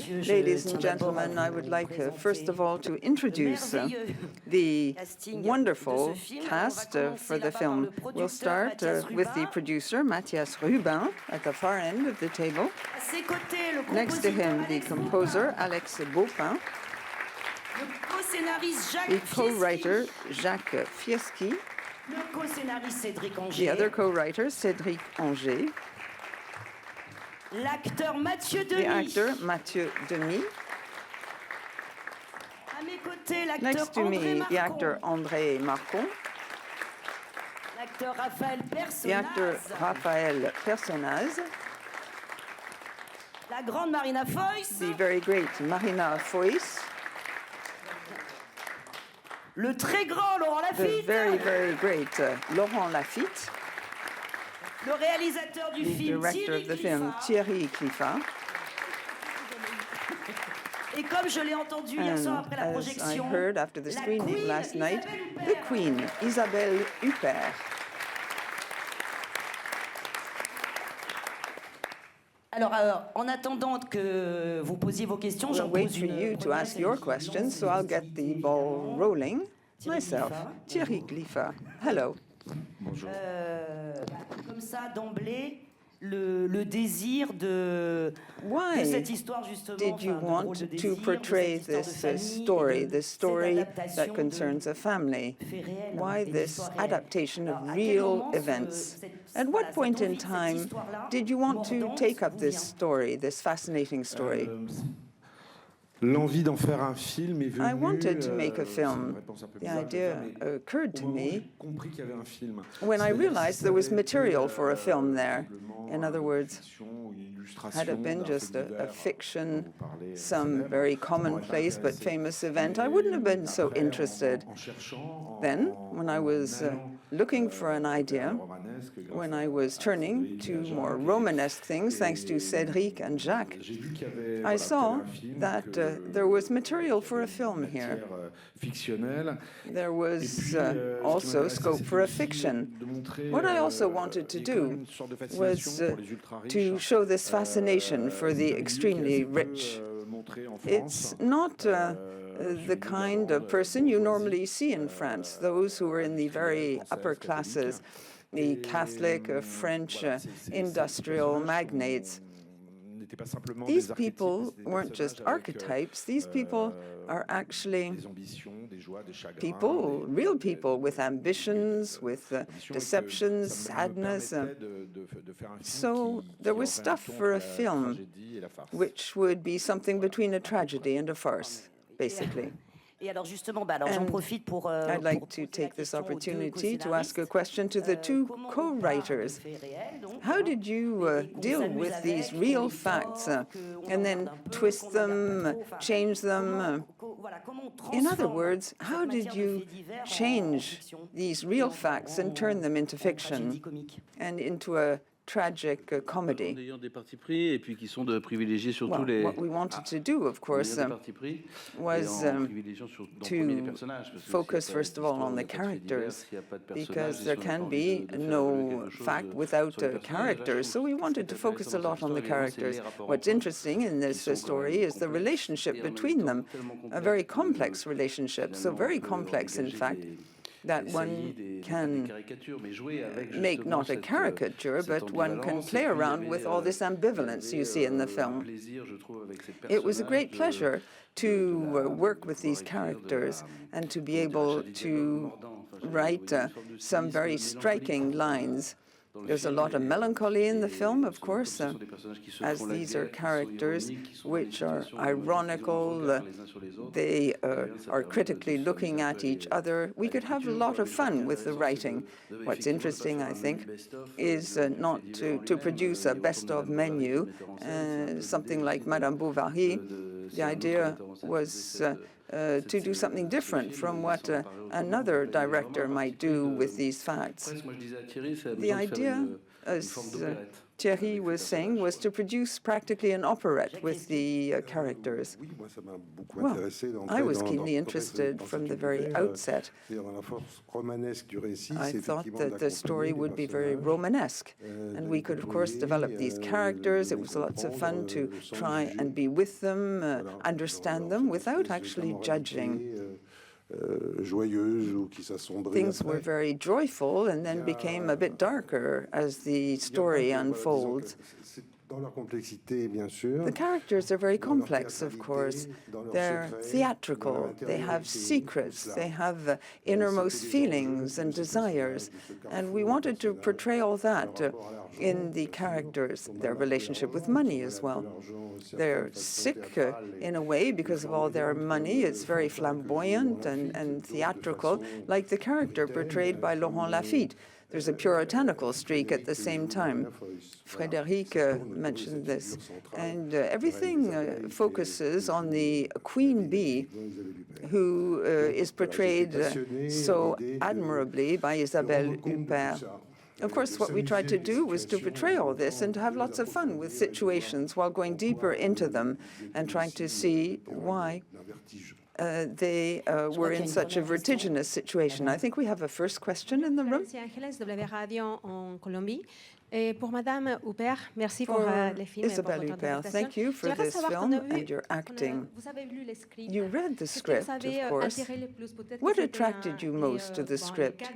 Ladies and gentlemen, I would like, first of all, to introduce the wonderful cast for the film. We'll start with the producer, Mathias Rubin, at the far end of the table. Next to him, the composer, Alex Baupin. The co-writer, Jacques Fieschi. The other co-writer, Cédric Anger. The actor, Mathieu Demy. Next to me, the actor André Marcon. The actor Raphaël Personnaz. The very great Marina Foïs. The very, very great Laurent Lafitte. The director of the film, Thierry Klifa. And as I heard after the screening last night, the Queen, Isabelle Huppert. Alors, en attendant que vous posiez vos questions, we'll wait for you to ask your questions, so I'll get the ball rolling myself. Thierry Klifa, hello. Bonjour. Comme ça, d'emblée, le désir de cette histoire, justement. Did you want to portray this story that concerns a family? Why this adaptation of real events? At what point in time did you want to take up this story, this fascinating story? L'envie d'en faire un film est venue. I wanted to make a film. The idea occurred to me when I realized there was material for a film there. In other words, had it been just a fiction, some very commonplace but famous event, I wouldn't have been so interested. Then, when I was looking for an idea, when I was turning to more Romanesque things, thanks to Cédric and Jacques, I saw that there was material for a film here. There was also scope for a fiction. What I also wanted to do was to show this fascination for the extremely rich. It's not the kind of person you normally see in France, those who are in the very upper classes, the Catholic, French industrial magnates. These people weren't just archetypes, these people are actually people, real people with ambitions, with deceptions, sadness. So there was stuff for a film which would be something between a tragedy and a farce, basically. I'd like to take this opportunity to ask a question to the two co-writers. How did you deal with these real facts and then twist them, change them? In other words, how did you change these real facts and turn them into fiction and into a tragic comedy? What we wanted to do, of course, was to focus, first of all, on the characters, because there can be no fact without characters, so we wanted to focus a lot on the characters. What's interesting in this story is the relationship between them, a very complex relationship, so very complex, in fact, that one can make not a caricature, but one can play around with all this ambivalence you see in the film. It was a great pleasure to work with these characters and to be able to write some very striking lines. There's a lot of melancholy in the film, of course, as these are characters which are ironical, they are critically looking at each other. We could have a lot of fun with the writing. What's interesting, I think, is not to produce a best-of menu, something like Madame Bovary. The idea was to do something different from what another director might do with these facts. The idea, as Thierry was saying, was to produce practically an operette with the characters. Well, I was keenly interested from the very outset. I thought that the story would be very Romanesque, and we could, of course, develop these characters. It was lots of fun to try and be with them, understand them, without actually judging. Things were very joyful and then became a bit darker as the story unfolds. The characters are very complex, of course. They're theatrical, they have secrets, they have innermost feelings and desires, and we wanted to portray all that in the characters, their relationship with money as well. They're sick in a way because of all their money. It's very flamboyant and theatrical, like the character portrayed by Laurent Lafitte. There's a puritanical streak at the same time. Frédéric mentioned this. And everything focuses on the queen bee, who is portrayed so admirably by Isabelle Huppert. Of course, what we tried to do was to portray all this and to have lots of fun with situations while going deeper into them and trying to see why they were in such a vertiginous situation. I think we have a first question in the room. Pour Madame Huppert, merci pour les films et pour votre interprétation. Thank you for this film and your acting. You read the script, of course. What attracted you most to the script?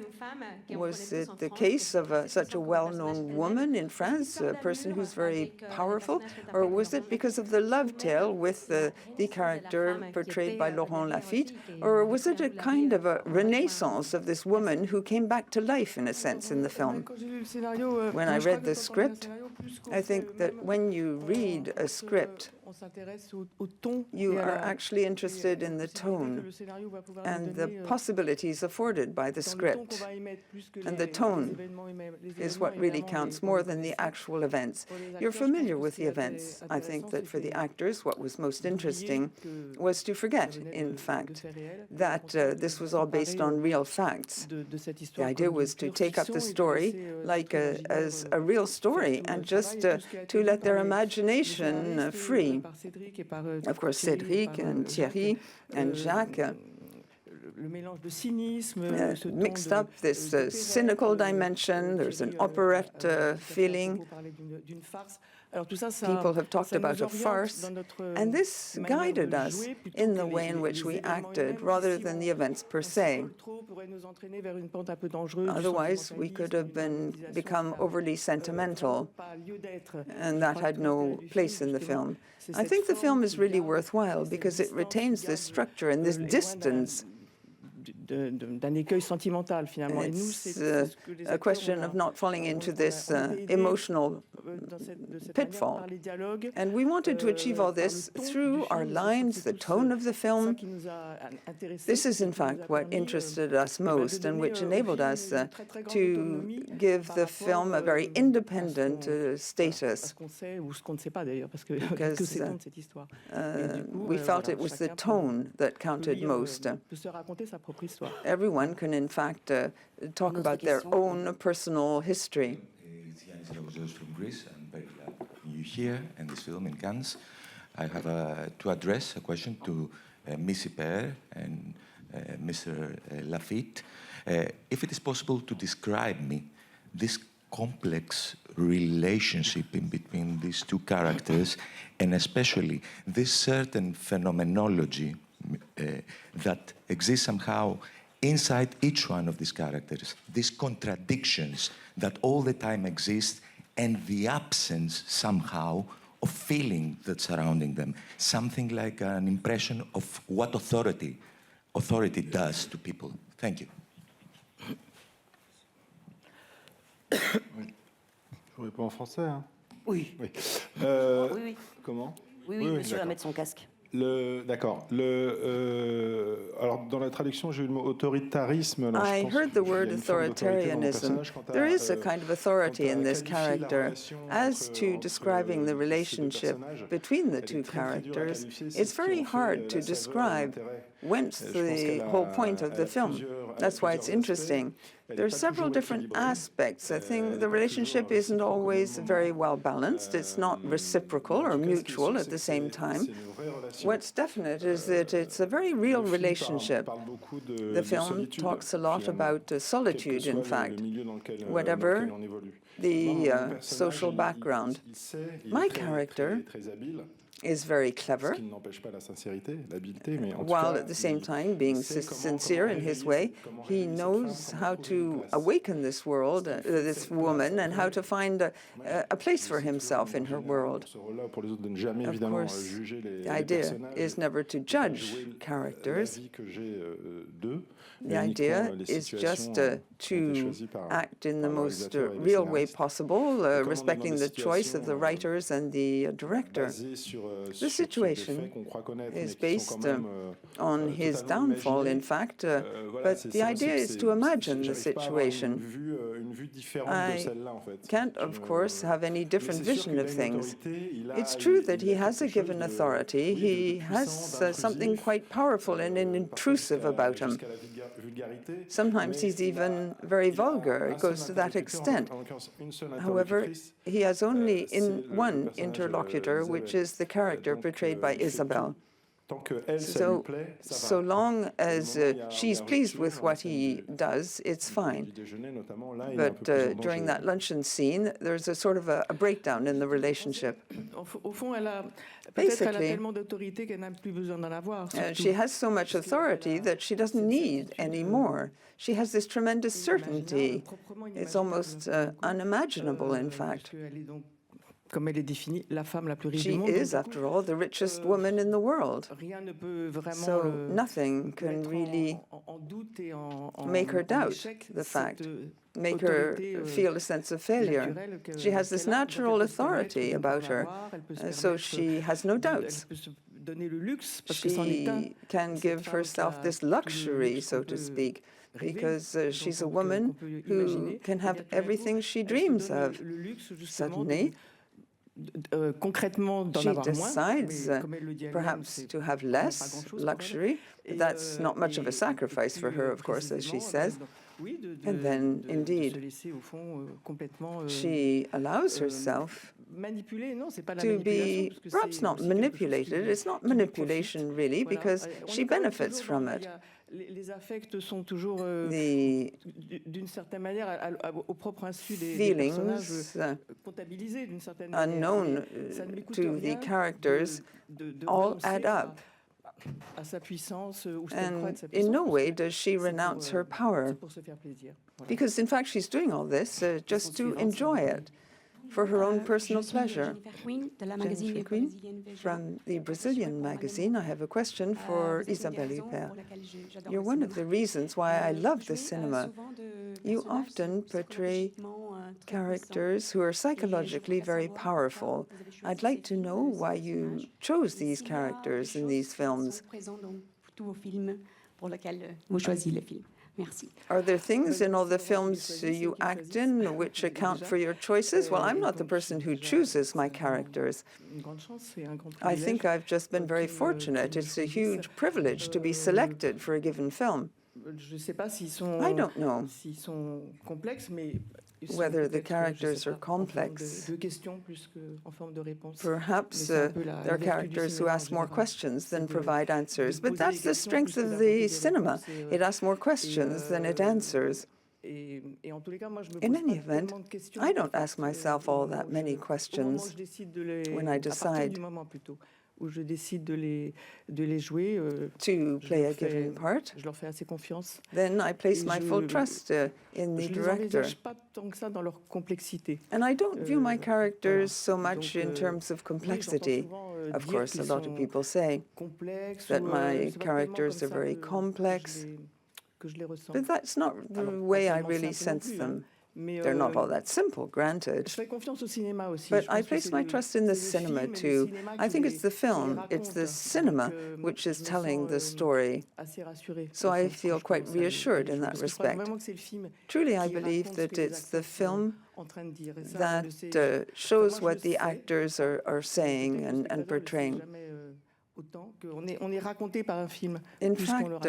Was it the case of such a well-known woman in France, a person who's very powerful, or was it because of the love tale with the character portrayed by Laurent Lafitte, or was it a kind of a renaissance of this woman who came back to life, in a sense, in the film? When I read the script, I think that when you read a script, you are actually interested in the tone and the possibilities afforded by the script. And the tone is what really counts more than the actual events. You're familiar with the events. I think that for the actors, what was most interesting was to forget, in fact, that this was all based on real facts. The idea was to take up the story like as a real story and just to let their imagination free. Of course, Cédric and Thierry and Jacques mixed up this cynical dimension. There's an operette feeling. People have talked about a farce, and this guided us in the way in which we acted rather than the events per se. Otherwise, we could have become overly sentimental, and that had no place in the film. I think the film is really worthwhile because it retains this structure and this distance. It's a question of not falling into this emotional pitfall. And we wanted to achieve all this through our lines, the tone of the film. This is, in fact, what interested us most and which enabled us to give the film a very independent status. Because we felt it was the tone that counted most. Everyone can, in fact, talk about their own personal history. From Greece. I'm very glad you here in this film in Cannes. I have to address a question to Miss Huppert and Mr. Lafitte. If it is possible to describe me this complex relationship in between these two characters, and especially this certain phenomenology that exists somehow inside each one of these characters, these contradictions that all the time exist, and the absence somehow of feeling that's surrounding them, something like an impression of what authority does to people. Thank you. Je réponds en français, hein? Oui. Oui. Oui. Comment? Oui, monsieur va mettre son casque. D'accord. Alors, dans la traduction, j'ai eu le mot autoritarisme. I heard the word authoritarianism. There is a kind of authority in this character. As to describing the relationship between the two characters, it's very hard to describe. went the whole point of the film. That's why it's interesting. There are several different aspects. I think the relationship isn't always very well balanced. It's not reciprocal or mutual at the same time. What's definite is that it's a very real relationship. The film talks a lot about solitude, in fact, whatever the social background. My character is very clever, while at the same time being sincere in his way. He knows how to awaken this world, this woman, and how to find a place for himself in her world. Of course, the idea is never to judge characters. The idea is just to act in the most real way possible, respecting the choice of the writers and the director. The situation is based on his downfall, in fact, but the idea is to imagine the situation. I can't, of course, have any different vision of things. It's true that he has a given authority. He has something quite powerful and intrusive about him. Sometimes he's even very vulgar. It goes to that extent. However, he has only one interlocutor, which is the character portrayed by Isabelle. So long as she's pleased with what he does, it's fine. But during that luncheon scene, there's a sort of a breakdown in the relationship. Basically, she has so much authority that she doesn't need any more. She has this tremendous certainty. It's almost unimaginable, in fact. She is, after all, the richest woman in the world. So nothing can really make her doubt the fact, make her feel a sense of failure. She has this natural authority about her, so she has no doubts. She can give herself this luxury, so to speak, because she's a woman who can have everything she dreams of. Suddenly, she decides perhaps to have less luxury. That's not much of a sacrifice for her, of course, as she says. And then, indeed, she allows herself to be perhaps not manipulated. It's not manipulation, really, because she benefits from it. The feelings unknown to the characters all add up. And in no way does she renounce her power, because in fact she's doing all this just to enjoy it, for her own personal pleasure. From the Brazilian magazine, I have a question for Isabelle Huppert. You're one of the reasons why I love the cinema. You often portray characters who are psychologically very powerful. I'd like to know why you chose these characters in these films. Are there things in all the films you act in which account for your choices? Well, I'm not the person who chooses my characters. I think I've just been very fortunate. It's a huge privilege to be selected for a given film. I don't know whether the characters are complex. Perhaps there are characters who ask more questions than provide answers, but that's the strength of the cinema. It asks more questions than it answers. In any event, I don't ask myself all that many questions when I decide to play a given part. Then I place my full trust in the director. And I don't view my characters so much in terms of complexity. Of course, a lot of people say that my characters are very complex, but that's not the way I really sense them. They're not all that simple, granted. But I place my trust in the cinema, too. I think it's the film, it's the cinema, which is telling the story. So I feel quite reassured in that respect. Truly, I believe that it's the film that shows what the actors are saying and portraying. In fact,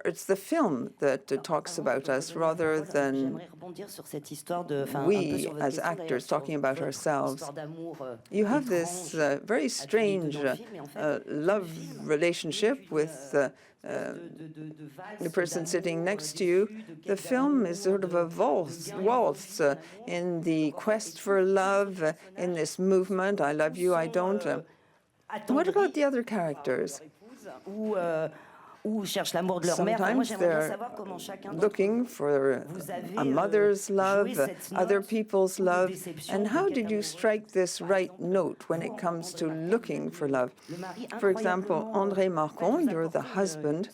it's the film that talks about us rather than we as actors talking about ourselves. You have this very strange love relationship with the person sitting next to you. The film is sort of a waltz in the quest for love, in this movement, I love you, I don't. What about the other characters? Sometimes they're looking for a mother's love, other people's love. And how did you strike this right note when it comes to looking for love? For example, André Marcon, you're the husband,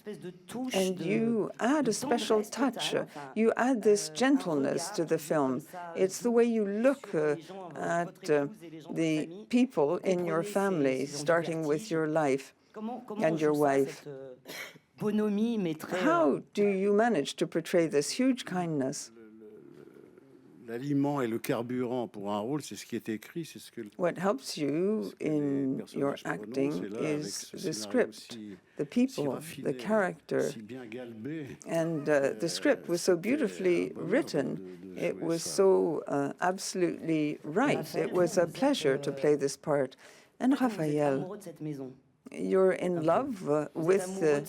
and you add a special touch. You add this gentleness to the film. It's the way you look at the people in your family, starting with your life and your wife. How do you manage to portray this huge kindness? What helps you in your acting is the script, the people, the character. And the script was so beautifully written. It was so absolutely right. It was a pleasure to play this part. And Raphaël, you're in love with the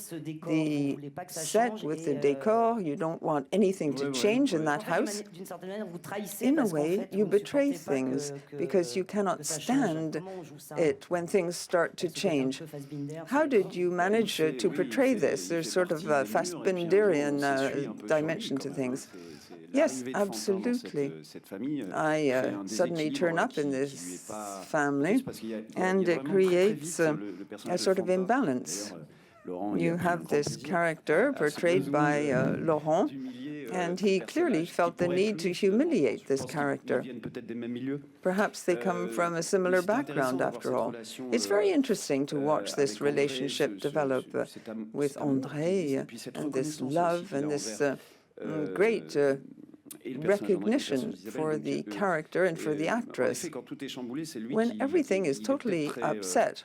set, with the decor. You don't want anything to change in that house. In a way, you betray things because you cannot stand it when things start to change. How did you manage to portray this? There's sort of a Fassbinderian dimension to things. Yes, absolutely. I suddenly turn up in this family, and it creates a sort of imbalance. You have this character portrayed by Laurent, and he clearly felt the need to humiliate this character. Perhaps they come from a similar background, after all. It's very interesting to watch this relationship develop with André, and this love, and this great recognition for the character and for the actress. When everything is totally upset,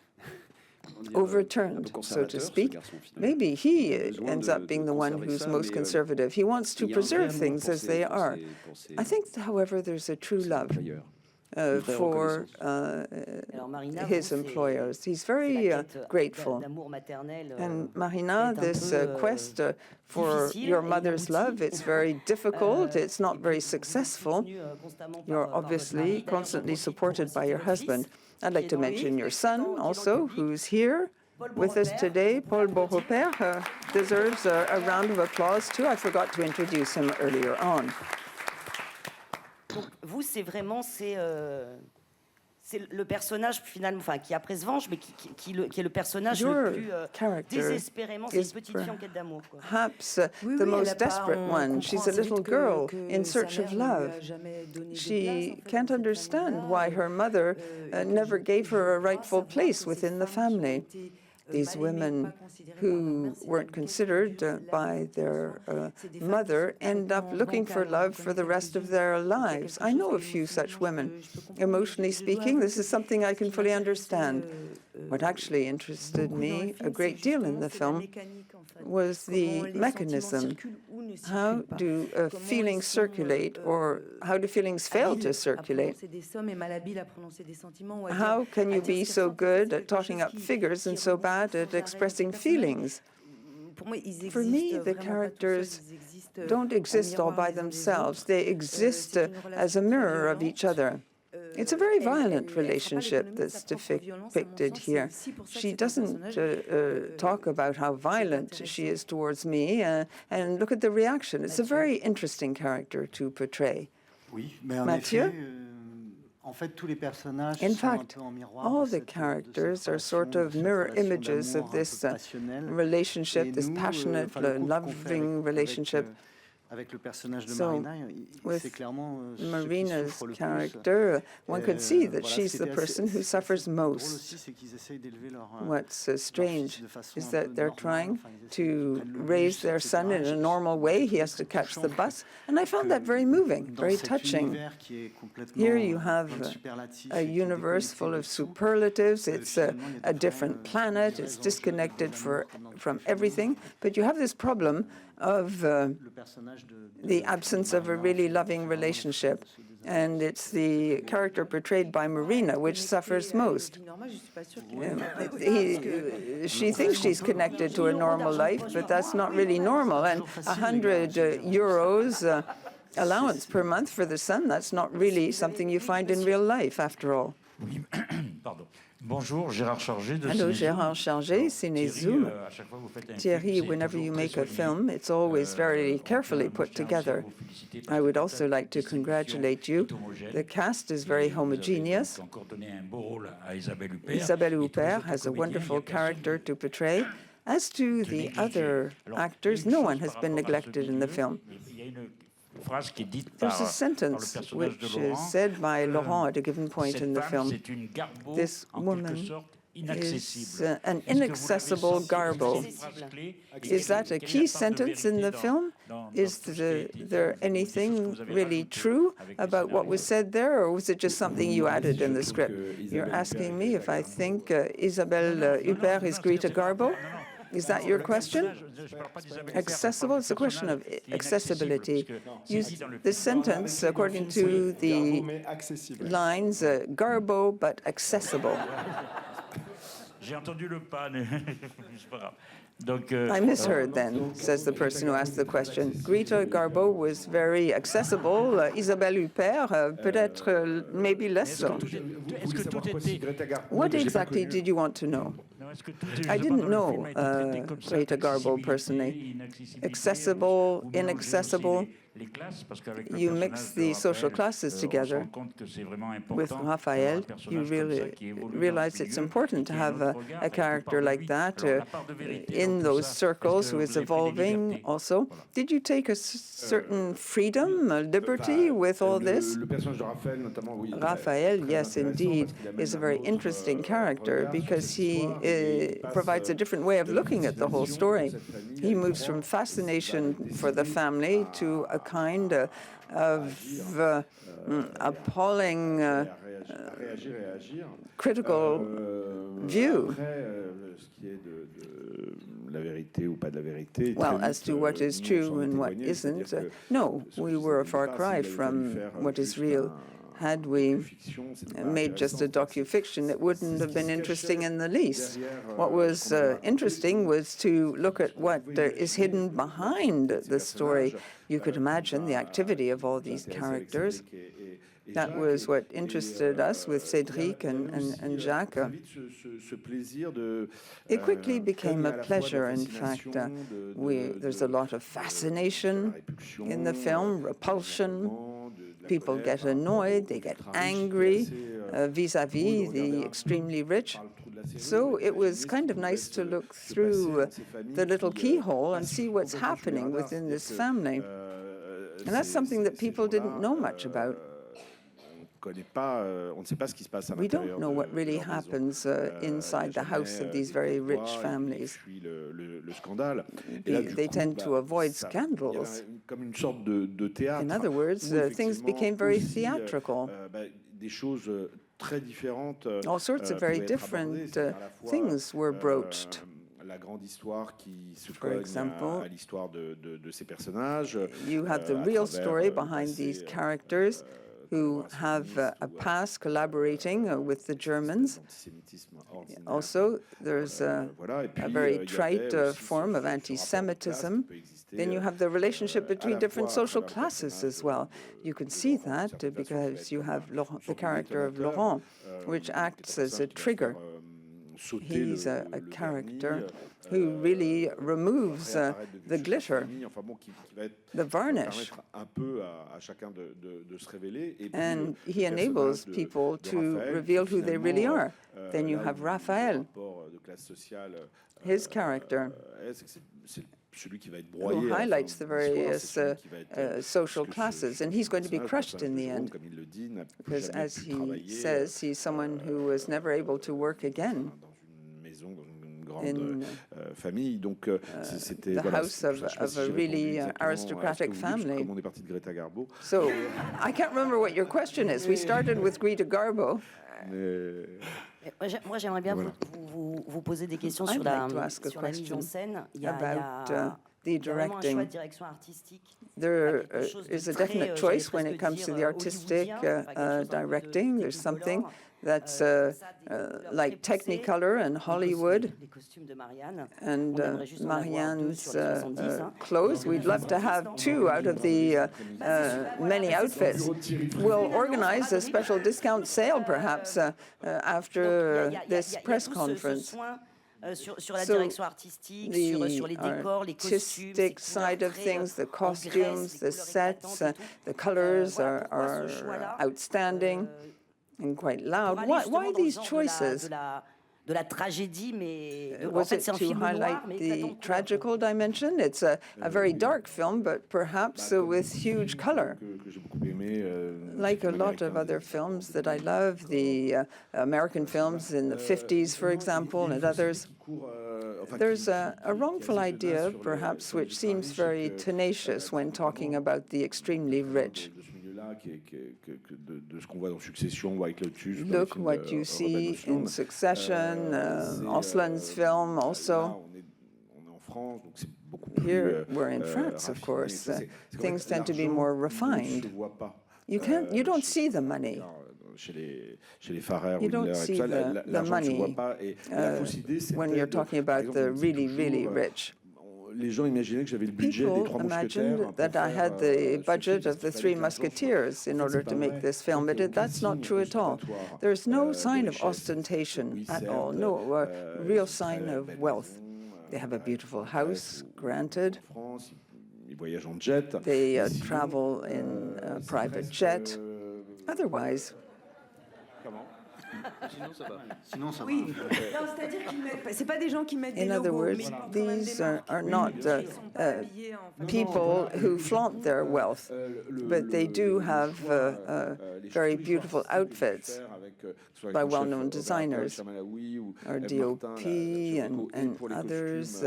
overturned, so to speak, maybe he ends up being the one who's most conservative. He wants to preserve things as they are. I think, however, there's a true love for his employers. He's very grateful. And Marina, this quest for your mother's love, it's very difficult, it's not very successful. You're obviously constantly supported by your husband. I'd like to mention your son also, who's here with us today. Paul Beaurepaire deserves a round of applause too. I forgot to introduce him earlier on. Vous, c'est vraiment c'est le personnage finalement, enfin qui après se venge, mais qui est le personnage le plus désespérément, c'est une petite fille en quête d'amour. Perhaps the most desperate one. She's a little girl in search of love. She can't understand why her mother never gave her a rightful place within the family. These women who weren't considered by their mother end up looking for love for the rest of their lives. I know a few such women. Emotionally speaking, this is something I can fully understand. What actually interested me a great deal in the film was the mechanism. How do feelings circulate, or how do feelings fail to circulate? How can you be so good at talking up figures and so bad at expressing feelings? For me, the characters don't exist all by themselves. They exist as a mirror of each other. It's a very violent relationship that's depicted here. She doesn't talk about how violent she is towards me, and look at the reaction. It's a very interesting character to portray. Mathieu? In fact, all the characters are sort of mirror images of this relationship, this passionate, loving relationship. So with Marina's character, one could see that she's the person who suffers most. What's strange is that they're trying to raise their son in a normal way. He has to catch the bus. And I found that very moving, very touching. Here you have a universe full of superlatives. It's a different planet. It's disconnected from everything. But you have this problem of the absence of a really loving relationship. And it's the character portrayed by Marina which suffers most. She thinks she's connected to a normal life, but that's not really normal. And 100 euros allowance per month for the son, that's not really something you find in real life, after all. Bonjour, Gérard Chargé de Hello, Gérard Chargé, Cinézoom. Thierry, whenever you make a film, it's always very carefully put together. I would also like to congratulate you. The cast is very homogeneous. Isabelle Huppert has a wonderful character to portray. As to the other actors, no one has been neglected in the film. There's a sentence which is said by Laurent at a given point in the film. This woman is an inaccessible garbo. Is that a key sentence in the film? Is there anything really true about what was said there, or was it just something you added in the script? You're asking me if I think Isabelle Huppert is Greta Garbo? Is that your question? Accessible? It's a question of accessibility. The sentence, according to the lines, garbo but accessible. I misheard then, says the person who asked the question. Greta Garbo was very accessible. Isabelle Huppert, peut-être, maybe less so. What exactly did you want to know? I didn't know Greta Garbo personally. Accessible, inaccessible. You mix the social classes together. With Raphael, you really realize it's important to have a character like that in those circles who is evolving also. Did you take a certain freedom, a liberty with all this? Raphael, yes, indeed, is a very interesting character because he provides a different way of looking at the whole story. He moves from fascination for the family to a kind of appalling critical view. Well, as to what is true and what isn't, no, we were a far cry from what is real. Had we made just a docu-fiction, it wouldn't have been interesting in the least. What was interesting was to look at what is hidden behind the story. You could imagine the activity of all these characters. That was what interested us with Cédric and Jacques. It quickly became a pleasure, in fact. There's a lot of fascination in the film, repulsion. People get annoyed, they get angry vis-à-vis the extremely rich. So it was kind of nice to look through the little keyhole and see what's happening within this family. And that's something that people didn't know much about. We don't know what really happens inside the house of these very rich families. They tend to avoid scandals. In other words, things became very theatrical. All sorts of very different things were broached. For example, you have the real story behind these characters who have a past collaborating with the Germans. Also, there's a very trite form of anti-Semitism. Then you have the relationship between different social classes as well. You can see that because you have the character of Laurent, which acts as a trigger. He's a character who really removes the glitter, the varnish, and he enables people to reveal who they really are. Then you have Raphael, his character. who highlights the various social classes, and he's going to be crushed in the end, because as he says, he's someone who was never able to work again in the house of a really aristocratic family. So I can't remember what your question is. We started with Greta Garbo. Moi, j'aimerais bien vous poser des questions sur la mise en scène. Il y a the directing. There is a definite choice when it comes to the artistic directing. There's something that's like Technicolor and Hollywood and Marianne's clothes. We'd love to have 2 out of the many outfits. We'll organize a special discount sale, perhaps, after this press conference. So the artistic side of things, the costumes, the sets, the colors are outstanding and quite loud. Why these choices? Was it to highlight the tragical dimension? It's a very dark film, but perhaps with huge color. Like a lot of other films that I love, the American films in the 50s, for example, and others, there's a wrongful idea, perhaps, which seems very tenacious when talking about the extremely rich. Look what you see in Succession, Osland's film also. Here we're in France, of course. Things tend to be more refined. You don't see the money. You don't see the money when you're talking about the really, really rich. People imagined that I had the budget of the Three Musketeers in order to make this film, but that's not true at all. There's no sign of ostentation at all, no real sign of wealth. They have a beautiful house, granted. They travel in a private jet. Otherwise, in other words, these are not people who flaunt their wealth, but they do have very beautiful outfits by well-known designers. Our DOP and others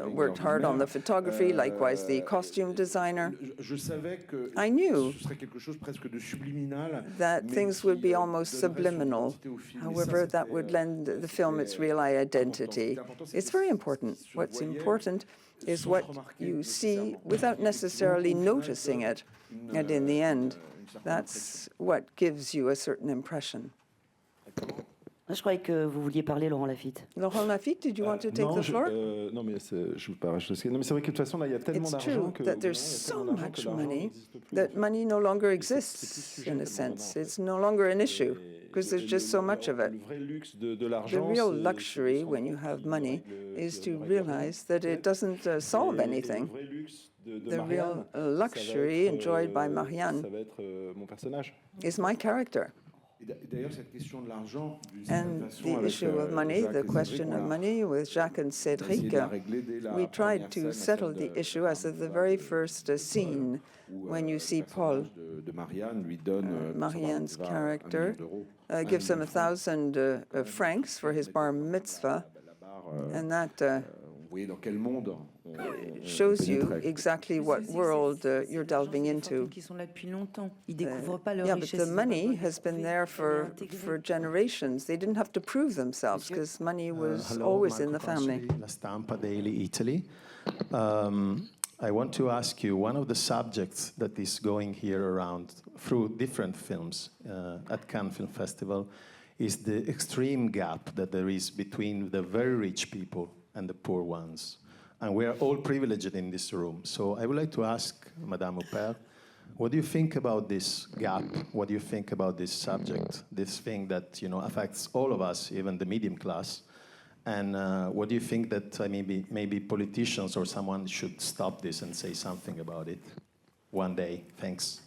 worked hard on the photography, likewise the costume designer. I knew that things would be almost subliminal. However, that would lend the film its real identity. It's very important. What's important is what you see without necessarily noticing it. And in the end, that's what gives you a certain impression. Je croyais que vous vouliez parler, Laurent Lafitte. Laurent Lafitte, did you want to take the floor? Non, mais je veux pas rajouter. Non, mais c'est vrai que de toute façon, là, il y a tellement d'argent que... It's true that there's so much money that money no longer exists, in a sense. It's no longer an issue, because there's just so much of it. The real luxury when you have money is to realize that it doesn't solve anything. The real luxury enjoyed by Marianne is my character. And the issue of money, the question of money with Jacques and Cédric, we tried to settle the issue as of the very first scene when you see Paul, Marianne's character, gives him 1,000 francs for his bar mitzvah, and that shows you exactly what world you're delving into. Yeah, but the money has been there for generations. They didn't have to prove themselves because money was always in the family. La Stampa Daily Italy. I want to ask you, one of the subjects that is going here around through different films at Cannes Film Festival is the extreme gap that there is between the very rich people and the poor ones. And we are all privileged in this room. So I would like to ask Madame Huppert, what do you think about this gap? What do you think about this subject, this thing that affects all of us, even the medium class? And what do you think that maybe politicians or someone should stop this and say something about it one day? Thanks.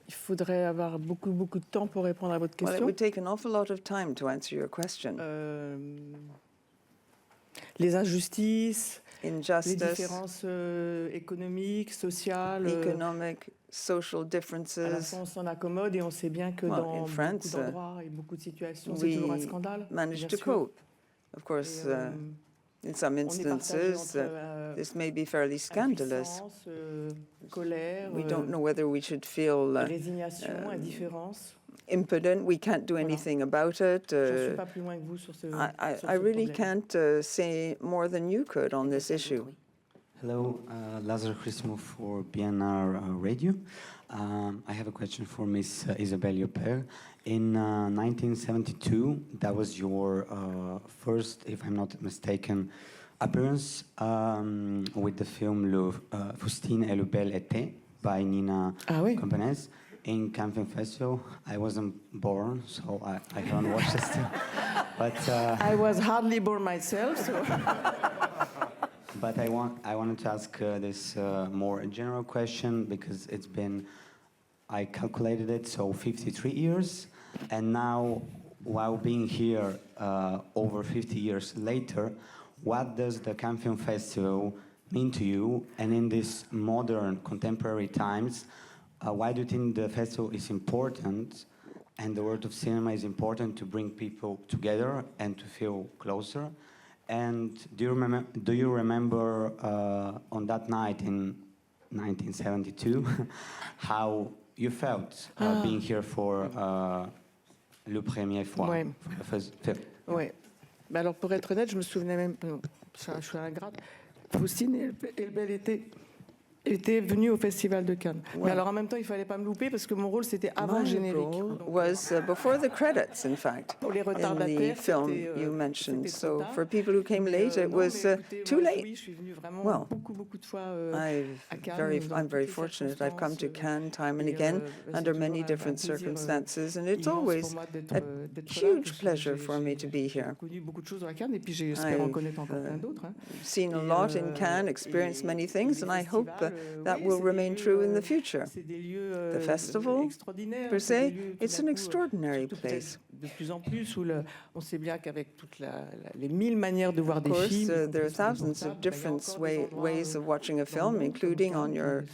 Il faudrait avoir beaucoup de temps pour répondre à votre question. Well, it would take an awful lot of time to answer your question. les injustices, injustice, les différences économiques, sociales. economic, social À la differences. fin, on s'en accommode et on sait bien que Well, dans in beaucoup France, d'endroits et beaucoup de situations, c'est toujours un we scandale. managed bien to sûr. cope. Of course, Et, in some on est partagé instances, entre this may be fairly scandalous. impuissance, colère, We don't know whether we should feel résignation, indifférence. impotent. We can't do anything about it. J'en suis pas plus loin que vous sur ce, sur I ce really problème. can't say more than you could on this issue. Hello, Lazar Christmo for BNR Radio. I have a question for Miss Isabelle Huppert. In 1972, that was your first, if I'm not mistaken, appearance with the film Faustine et le bel été by Nina Campanese in Cannes Film Festival. I wasn't born, so I haven't watched it still. But I was hardly born myself, so... But I wanted to ask this more general question because it's been, I calculated it, so 53 years. And now, while being here over 50 years later, what does the Cannes Film Festival mean to you? And in these modern, contemporary times, why do you think the festival is important and the world of cinema is important to bring people together and to feel closer? And do you remember on that night in 1972 how you felt being here for le premier fois? Ouais. For the first film? Ouais. Bah alors pour être honnête, je me souvenais même. Je suis ingrate. Faustine et le bel été était venue au Festival de Cannes. Mais alors en même temps, il fallait pas me louper parce que mon rôle c'était avant le générique. Role was before the credits, in fact, Pour les in the retardataires, film c'était, you mentioned. c'était trop So tard. for people who came late, it Non, was mais écoutez, too moi, late. Oui, je suis venue vraiment Well, beaucoup de fois à Cannes. I'm very fortunate. I've come to Cannes time and again under many different circumstances, and it's always a huge pleasure for me to be here. J'ai connu beaucoup de choses à Cannes et puis j'espère en connaître encore plein d'autres. Seen a lot in Cannes, experienced many things, and I hope that will remain true in the future. The festival, per se, it's an extraordinary place. De plus en plus, où on sait bien qu'avavec toutes les 1000 manières de voir des films. Of course, there are thousands of different ways of watching a film, including on your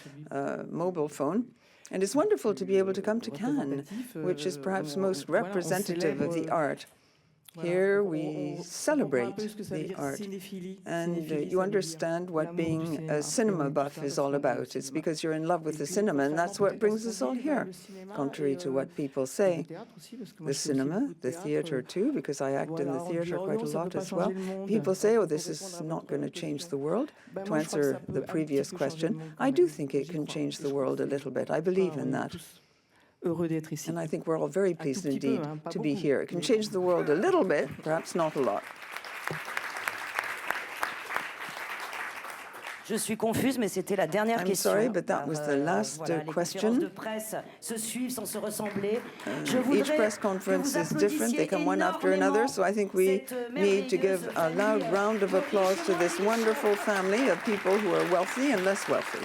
mobile phone. And it's wonderful to be able to come to Cannes, which is perhaps most representative of the art. Here we celebrate the art, and you understand what being a cinema buff is all about. It's because you're in love with the cinema, and that's what brings us all here, contrary to what people say. The cinema, the theatre too, because I act in the theatre quite a lot as well. People say, oh, this is not going to change the world. To answer the previous question, I do think it can change the world a little bit. I believe in that. And I think we're all very pleased indeed to be here. It can change the world a little bit, perhaps not a lot. Je suis confuse, mais c'était la dernière I'm question. sorry, but that was the last voilà, question. Les conférences de presse se suivent sans se ressembler. Each press conference is different. They come one after another. So I think we need to give a loud round of applause to this wonderful family of people who are wealthy and less wealthy.